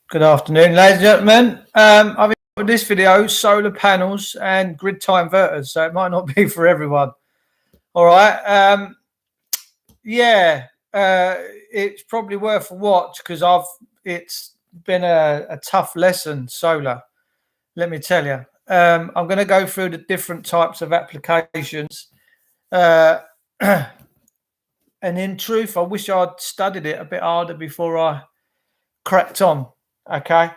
Good afternoon, ladies and gentlemen. I've got this video, solar panels and grid tie inverters, so it might not be for everyone. All right. It's probably worth a watch because it's been a tough lesson, solar. Let me tell you. I'm going to go through the different types of applications. And in truth, I wish I'd studied it a bit harder before I cracked on. Okay.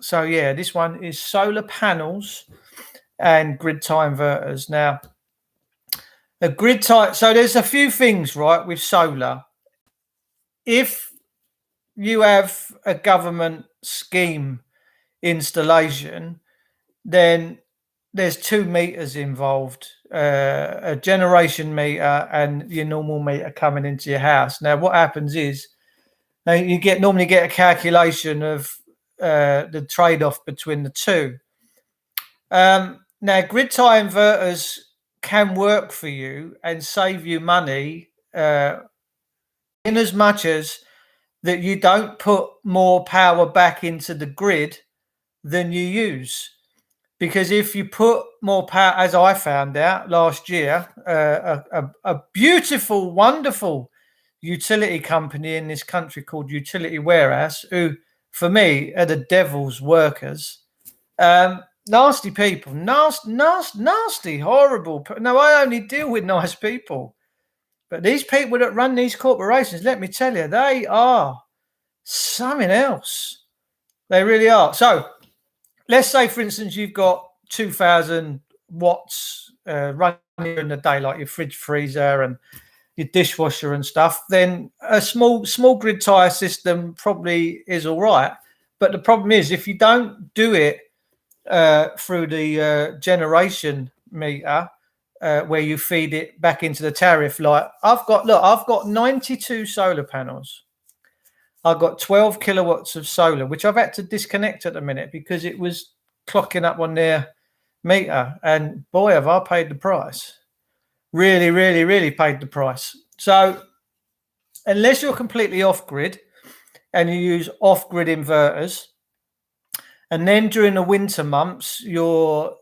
So yeah, this one is solar panels and grid tie inverters. Now, a grid tie. So there's a few things, right, with solar. If you have a government scheme installation, then there's two meters involved, a generation meter and your normal meter coming into your house. Now, what happens is you normally get a calculation of the trade-off between the two. Now, grid tie inverters can work for you and save you money in as much as that you don't put more power back into the grid than you use. Because if you put more power, as I found out last year, a beautiful, wonderful utility company in this country called Utility Warehouse, who for me are the devil's workers. Nasty people, nasty, horrible. No, I only deal with nice people, but these people that run these corporations, let me tell you, they are something else. They really are. So let's say, for instance, you've got 2,000 watts running in the day, like your fridge, freezer, and your dishwasher and stuff. Then a small grid tie system probably is all right. But the problem is, if you don't do it through the generation meter, where you feed it back into the tariff, like I've got 92 solar panels. I've got 12 kilowatts of solar, which I've had to disconnect at the minute because it was clocking up on their meter. And boy, have I paid the price. Really, really, really paid the price. So unless you're completely off-grid and you use off-grid inverters, and then during the winter months, you're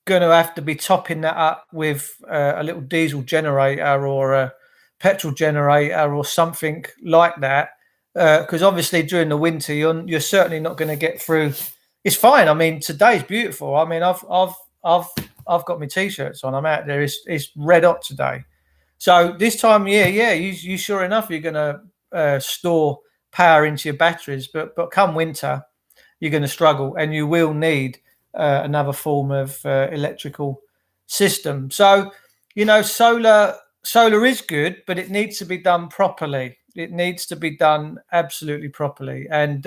going to have to be topping that up with a little diesel generator or a petrol generator or something like that. Because obviously during the winter, you're certainly not going to get through. It's fine. I mean, today's beautiful. I mean, I've got my t-shirts on. I'm out there. It's red hot today. So this time of year, yeah, you sure enough, you're going to store power into your batteries. But come winter, you're going to struggle, and you will need another form of electrical system. So, solar is good, but it needs to be done properly. It needs to be done absolutely properly. And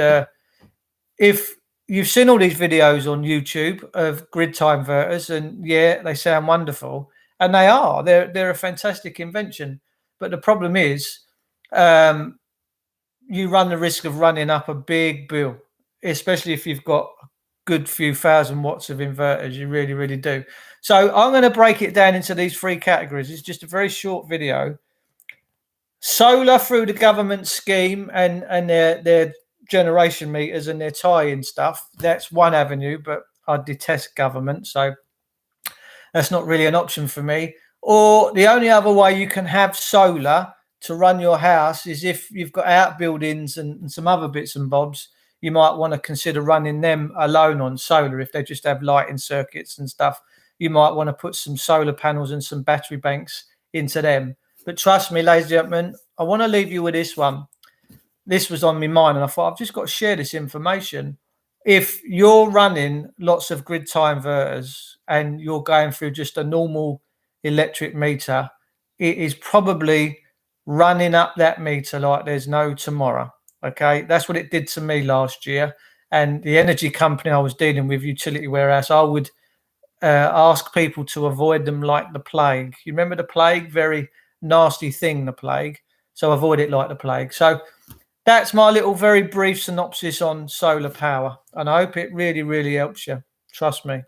if you've seen all these videos on YouTube of grid tie inverters, and yeah, they sound wonderful, and they are. They're a fantastic invention. But the problem is, you run the risk of running up a big bill, especially if you've got a good few thousand watts of inverters. You really, really do. So I'm going to break it down into these three categories. It's just a very short video. Solar through the government scheme and their generation meters and their tie-in stuff. That's one avenue, but I detest government, so that's not really an option for me. Or the only other way you can have solar to run your house is if you've got outbuildings and some other bits and bobs. You might want to consider running them alone on solar if they just have lighting circuits and stuff. You might want to put some solar panels and some battery banks into them. But trust me, ladies and gentlemen, I want to leave you with this one. This was on my mind, and I thought I've just got to share this information. If you're running lots of grid tie inverters and you're going through just a normal electric meter, it is probably running up that meter like there's no tomorrow. Okay, that's what it did to me last year. And the energy company I was dealing with, Utility Warehouse, I would ask people to avoid them like the plague. You remember the plague? Very nasty thing, the plague. So avoid it like the plague. So that's my little very brief synopsis on solar power. And I hope it really, really helps you. Trust me.